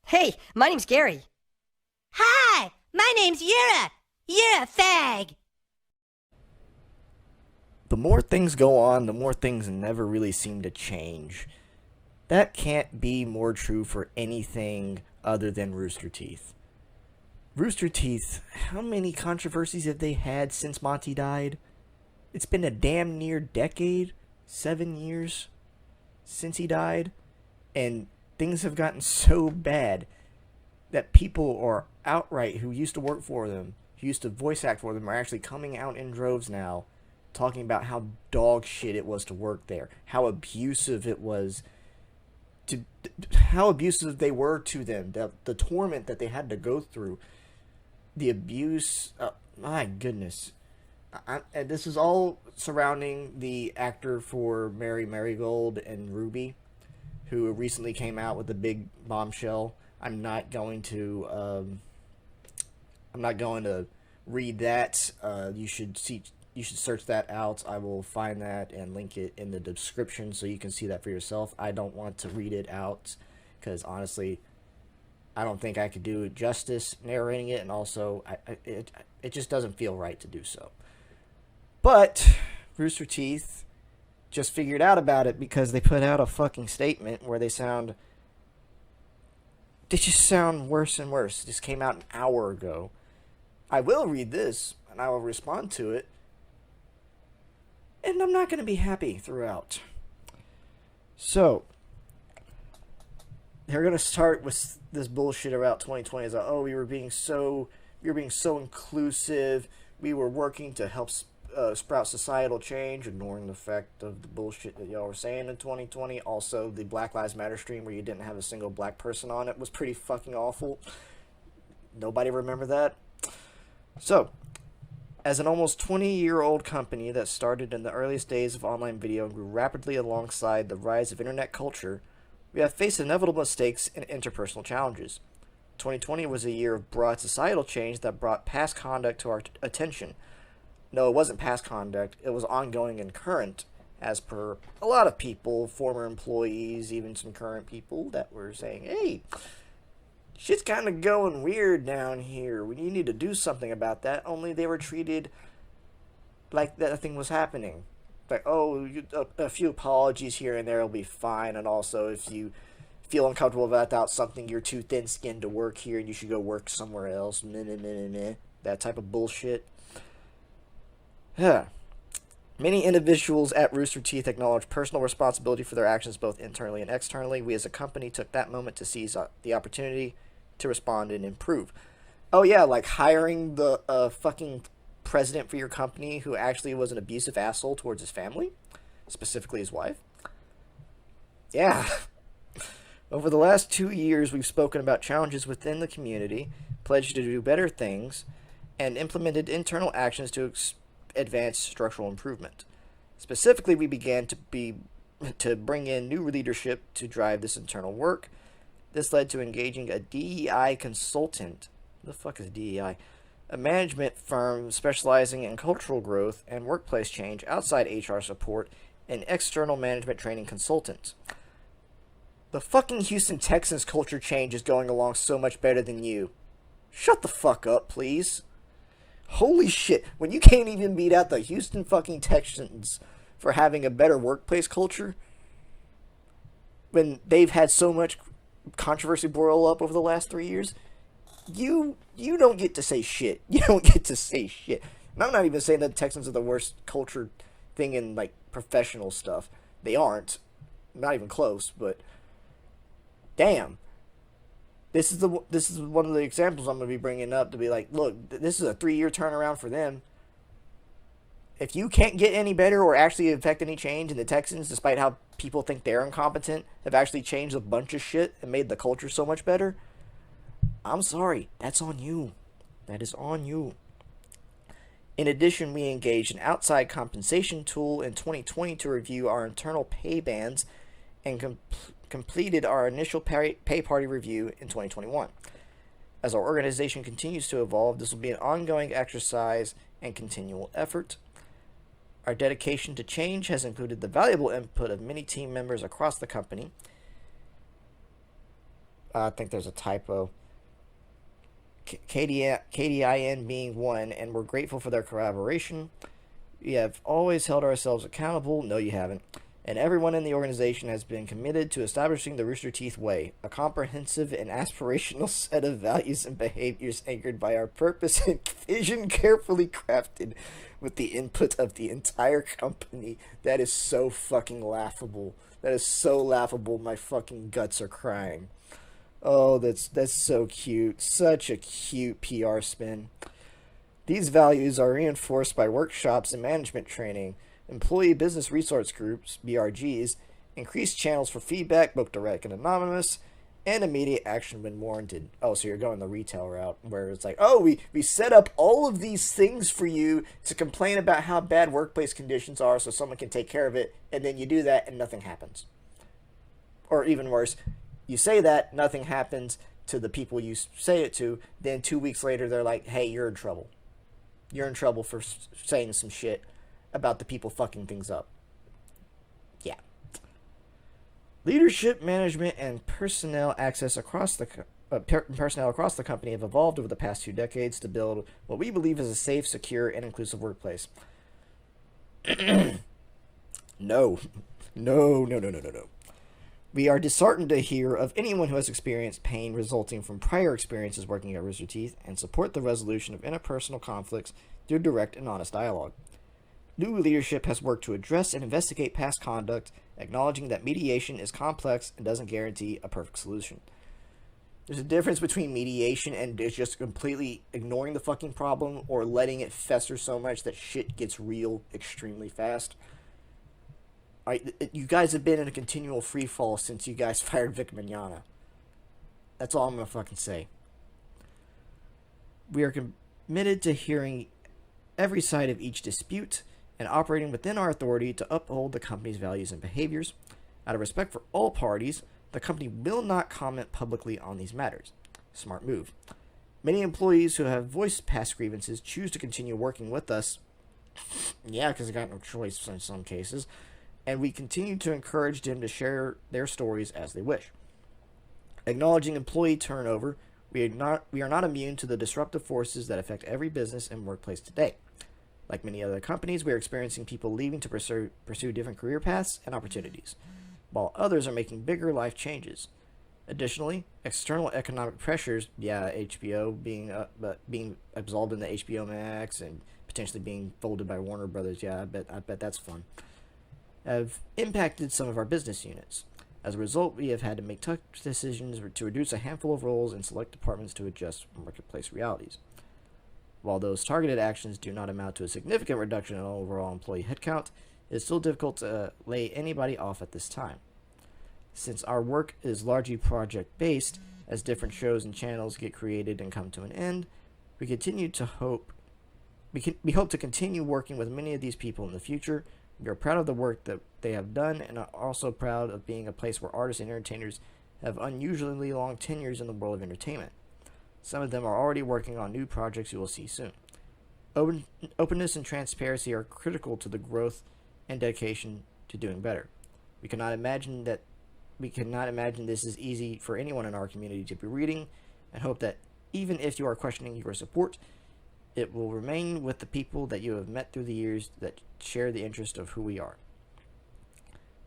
Hey, my name's Gary. Hi, my name's Yura. You're a fag. The more things go on, the more things never really seem to change. That can't be more true for anything other than Rooster Teeth. Rooster Teeth, how many controversies have they had since Monty died? It's been a damn near decade, 7 years since he died, and things have gotten so bad that people are outright who used to work for them, who used to voice act for them, are actually coming out in droves now, talking about how dog shit it was to work there, how abusive it was to, how abusive they were to them, the torment that they had to go through, the abuse. My goodness. And this is all surrounding the actor for Mary Marigold and Ruby, who recently came out with a big bombshell. I'm not going to read that. You should search that out. I will find that and link it in the description so you can see that for yourself. I don't want to read it out because honestly, I don't think I could do justice narrating it, and also it just doesn't feel right to do so. But Rooster Teeth just figured out about it because they put out a fucking statement where they just sound worse and worse. This came out an hour ago. I will read this and I will respond to it, and I'm not going to be happy throughout. So, they're going to start with this bullshit about 2020. It's like, oh, we were being so inclusive. We were working to help sprout societal change, ignoring the fact of the bullshit that y'all were saying in 2020. Also, the Black Lives Matter stream where you didn't have a single black person on it was pretty fucking awful. Nobody remember that? So, as an almost 20-year-old company that started in the earliest days of online video and grew rapidly alongside the rise of internet culture, we have faced inevitable mistakes and interpersonal challenges. 2020 was a year of broad societal change that brought past conduct to our attention. No, it wasn't past conduct, it was ongoing and current, as per a lot of people, former employees, even some current people that were saying, hey, shit's kind of going weird down here. We need to do something about that. Only they were treated like that thing was happening. Like, oh, a few apologies here and there will be fine. And also, if you feel uncomfortable about something, you're too thin-skinned to work here and you should go work somewhere else. That type of bullshit. Many individuals at Rooster Teeth acknowledge personal responsibility for their actions both internally and externally. We as a company took that moment to seize the opportunity to respond and improve. Oh yeah, like hiring the fucking president for your company who actually was an abusive asshole towards his family, specifically his wife. Yeah. Over the last 2 years, we've spoken about challenges within the community, pledged to do better things, and implemented internal actions to advance structural improvement. Specifically, we began to bring in new leadership to drive this internal work. This led to engaging a DEI consultant. What the fuck is DEI? A management firm specializing in cultural growth and workplace change outside HR support, and external management training consultants. The fucking Houston Texans culture change is going along so much better than you. Shut the fuck up, please. Holy shit, when you can't even beat out the Houston fucking Texans for having a better workplace culture, when they've had so much controversy boil up over the last 3 years, you don't get to say shit. You don't get to say shit. And I'm not even saying that the Texans are the worst culture thing in, like, professional stuff. They aren't. Not even close, but damn. This is one of the examples I'm going to be bringing up to be like, look, this is a 3-year turnaround for them. If you can't get any better or actually affect any change in the Texans, despite how people think they're incompetent, have actually changed a bunch of shit and made the culture so much better, I'm sorry. That's on you. That is on you. In addition, we engaged an outside compensation tool in 2020 to review our internal pay bands and completed our initial pay party review in 2021. As our organization continues to evolve, this will be an ongoing exercise and continual effort. Our dedication to change has included the valuable input of many team members across the company. I think there's a typo. KDIN being one, and we're grateful for their collaboration. We have always held ourselves accountable. No, you haven't. And everyone in the organization has been committed to establishing the Rooster Teeth Way, a comprehensive and aspirational set of values and behaviors anchored by our purpose and vision, carefully crafted with the input of the entire company. That is so fucking laughable. That is so laughable. My fucking guts are crying. Oh, that's so cute. Such a cute PR spin. These values are reinforced by workshops and management training, employee business resource groups, BRGs, increased channels for feedback, both direct and anonymous, and immediate action when warranted. Oh, so you're going the retail route, where it's like, oh, we set up all of these things for you to complain about how bad workplace conditions are so someone can take care of it, and then you do that and nothing happens. Or even worse, you say that, nothing happens to the people you say it to, then 2 weeks later they're like, hey, you're in trouble. You're in trouble for saying some shit about the people fucking things up. Yeah. Leadership, management, and personnel across the company have evolved over the past 2 decades to build what we believe is a safe, secure, and inclusive workplace. No. No. We are disheartened to hear of anyone who has experienced pain resulting from prior experiences working at Rooster Teeth and support the resolution of interpersonal conflicts through direct and honest dialogue. New leadership has worked to address and investigate past conduct, acknowledging that mediation is complex and doesn't guarantee a perfect solution. There's a difference between mediation and just completely ignoring the fucking problem or letting it fester so much that shit gets real extremely fast. You guys have been in a continual free fall since you guys fired Vic Mignogna. That's all I'm going to fucking say. We are committed to hearing every side of each dispute and operating within our authority to uphold the company's values and behaviors. Out of respect for all parties, the company will not comment publicly on these matters. Smart move. Many employees who have voiced past grievances choose to continue working with us. Yeah, because they got no choice in some cases. And we continue to encourage them to share their stories as they wish. Acknowledging employee turnover, we are not immune to the disruptive forces that affect every business and workplace today. Like many other companies, we are experiencing people leaving to pursue different career paths and opportunities, while others are making bigger life changes. Additionally, external economic pressures, HBO being absorbed in the HBO Max and potentially being folded by Warner Brothers, I bet that's fun, have impacted some of our business units. As a result, we have had to make tough decisions to reduce a handful of roles in select departments to adjust marketplace realities. While those targeted actions do not amount to a significant reduction in overall employee headcount, it is still difficult to lay anybody off at this time. Since our work is largely project-based, as different shows and channels get created and come to an end, we hope to continue working with many of these people in the future. We are proud of the work that they have done and are also proud of being a place where artists and entertainers have unusually long tenures in the world of entertainment. Some of them are already working on new projects you will see soon. Openness and transparency are critical to the growth and dedication to doing better. We cannot imagine this is easy for anyone in our community to be reading, and hope that even if you are questioning your support, it will remain with the people that you have met through the years that share the interest of who we are.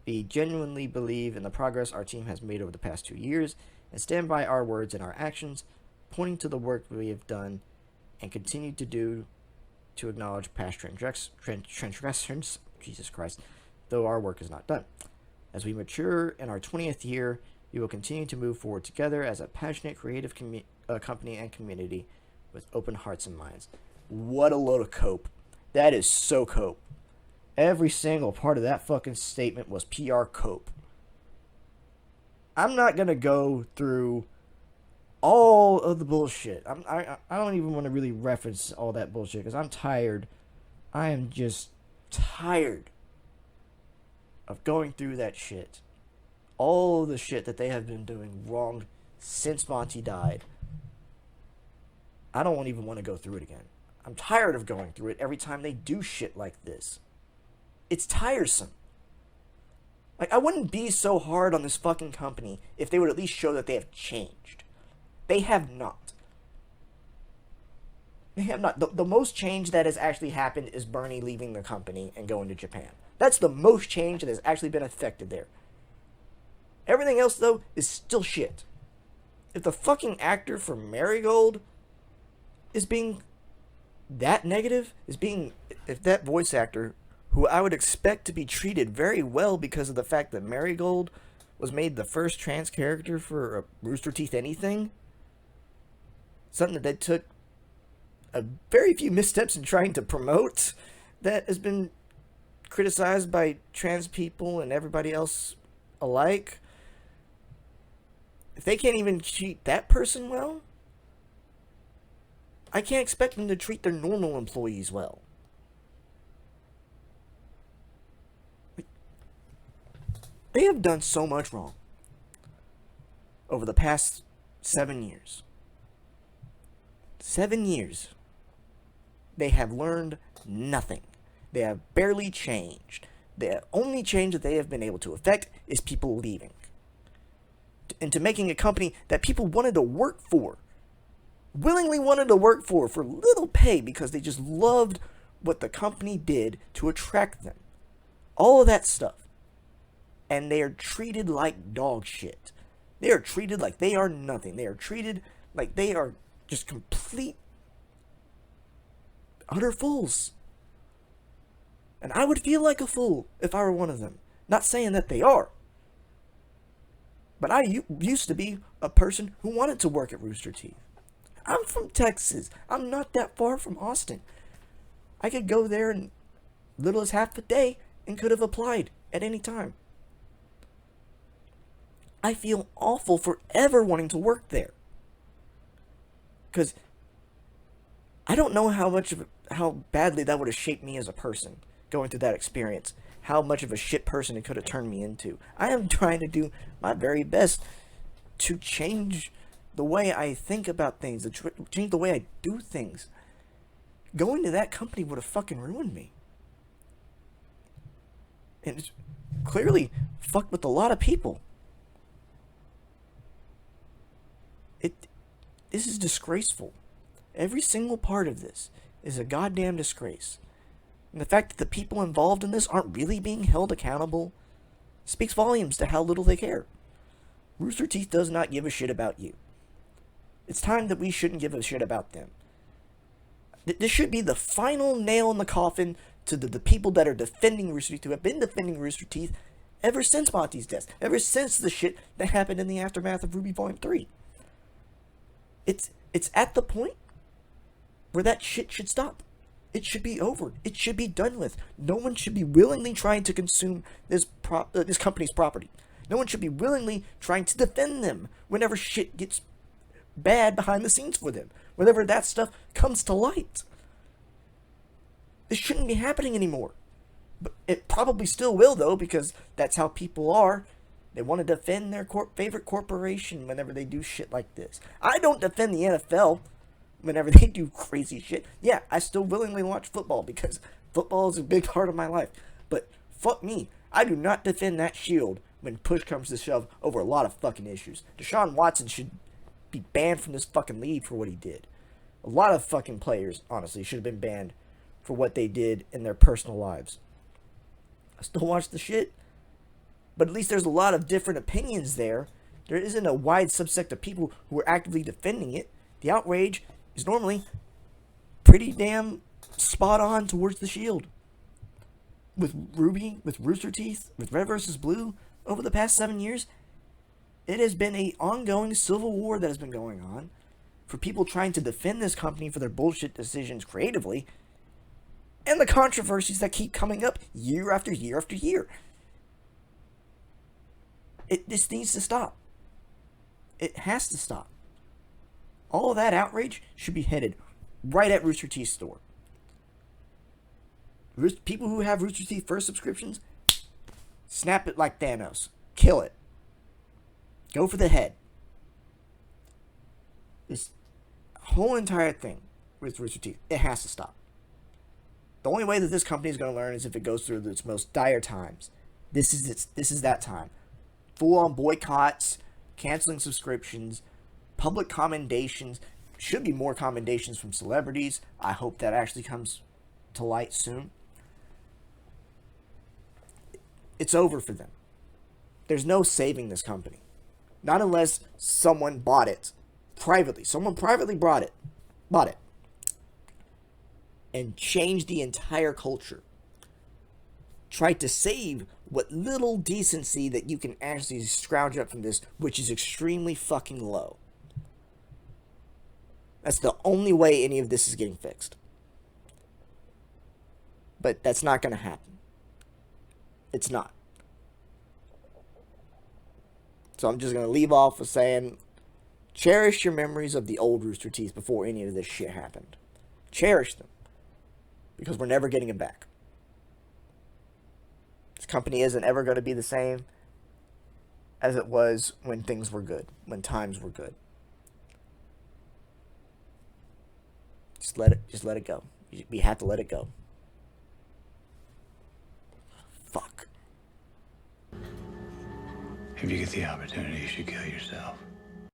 We genuinely believe in the progress our team has made over the past 2 years and stand by our words and our actions, pointing to the work we have done and continue to do to acknowledge past transgressions, Jesus Christ, though our work is not done. As we mature in our 20th year, we will continue to move forward together as a passionate, creative company and community with open hearts and minds. What a load of cope. That is so cope. Every single part of that fucking statement was PR cope. I'm not going to go through all of the bullshit. I don't even want to really reference all that bullshit because I'm tired. I am just tired of going through that shit. All the shit that they have been doing wrong since Monty died. I don't even want to go through it again. I'm tired of going through it every time they do shit like this. It's tiresome. Like, I wouldn't be so hard on this fucking company if they would at least show that they have changed. They have not. They have not. The most change that has actually happened is Bernie leaving the company and going to Japan. That's the most change that has actually been affected there. Everything else, though, is still shit. If the fucking actor for Marigold is being that negative, if that voice actor, who I would expect to be treated very well because of the fact that Marigold was made the first trans character for a Rooster Teeth anything, something that they took a very few missteps in trying to promote, that has been criticized by trans people and everybody else alike. If they can't even treat that person well, I can't expect them to treat their normal employees well. They have done so much wrong over the past 7 years. 7 years. They have learned nothing. They have barely changed. The only change that they have been able to affect is people leaving. Into making a company that people wanted to work for. Willingly wanted to work for little pay because they just loved what the company did to attract them. All of that stuff. And they are treated like dog shit. They are treated like they are nothing. They are treated like they are just complete, utter fools. And I would feel like a fool if I were one of them. Not saying that they are. But I used to be a person who wanted to work at Rooster Teeth. I'm from Texas. I'm not that far from Austin. I could go there in little as half a day and could have applied at any time. I feel awful for ever wanting to work there. Because I don't know how badly that would have shaped me as a person, going through that experience. How much of a shit person it could have turned me into. I am trying to do my very best to change the way I think about things, to change the way I do things. Going to that company would have fucking ruined me. And it's clearly fucked with a lot of people. This is disgraceful. Every single part of this is a goddamn disgrace. And the fact that the people involved in this aren't really being held accountable speaks volumes to how little they care. Rooster Teeth does not give a shit about you. It's time that we shouldn't give a shit about them. This should be the final nail in the coffin to the people that are defending Rooster Teeth, who have been defending Rooster Teeth ever since Monty's death, ever since the shit that happened in the aftermath of Ruby Volume 3. It's at the point where that shit should stop. It should be over. It should be done with. No one should be willingly trying to consume this company's property. No one should be willingly trying to defend them whenever shit gets bad behind the scenes for them. Whenever that stuff comes to light. This shouldn't be happening anymore. But it probably still will, though, because that's how people are. They want to defend their favorite corporation whenever they do shit like this. I don't defend the NFL whenever they do crazy shit. Yeah, I still willingly watch football because football is a big part of my life. But fuck me, I do not defend that shield when push comes to shove over a lot of fucking issues. Deshaun Watson should be banned from this fucking league for what he did. A lot of fucking players, honestly, should have been banned for what they did in their personal lives. I still watch the shit, but at least there's a lot of different opinions there. There isn't a wide subset of people who are actively defending it. The outrage is normally pretty damn spot on towards the shield. With Ruby, with Rooster Teeth, with Red vs. Blue, over the past 7 years, it has been an ongoing civil war that has been going on for people trying to defend this company for their bullshit decisions creatively, and the controversies that keep coming up year after year after year. This needs to stop. It has to stop. All of that outrage should be headed right at Rooster Teeth's store. People who have Rooster Teeth first subscriptions, snap it like Thanos. Kill it. Go for the head. This whole entire thing with Rooster Teeth, it has to stop. The only way that this company is going to learn is if it goes through its most dire times. This is it. This is that time. Full-on boycotts, canceling subscriptions, public commendations. Should be more commendations from celebrities. I hope that actually comes to light soon. It's over for them. There's no saving this company. Not unless someone bought it privately. Someone privately bought it, and changed the entire culture. Tried to save what little decency that you can actually scrounge up from this, which is extremely fucking low. That's the only way any of this is getting fixed. But that's not going to happen. It's not. So I'm just going to leave off with saying, cherish your memories of the old Rooster Teeth before any of this shit happened. Cherish them. Because we're never getting it back. This company isn't ever going to be the same as it was when things were good, when times were good. Just let it go. We have to let it go. Fuck. If you get the opportunity, you should kill yourself.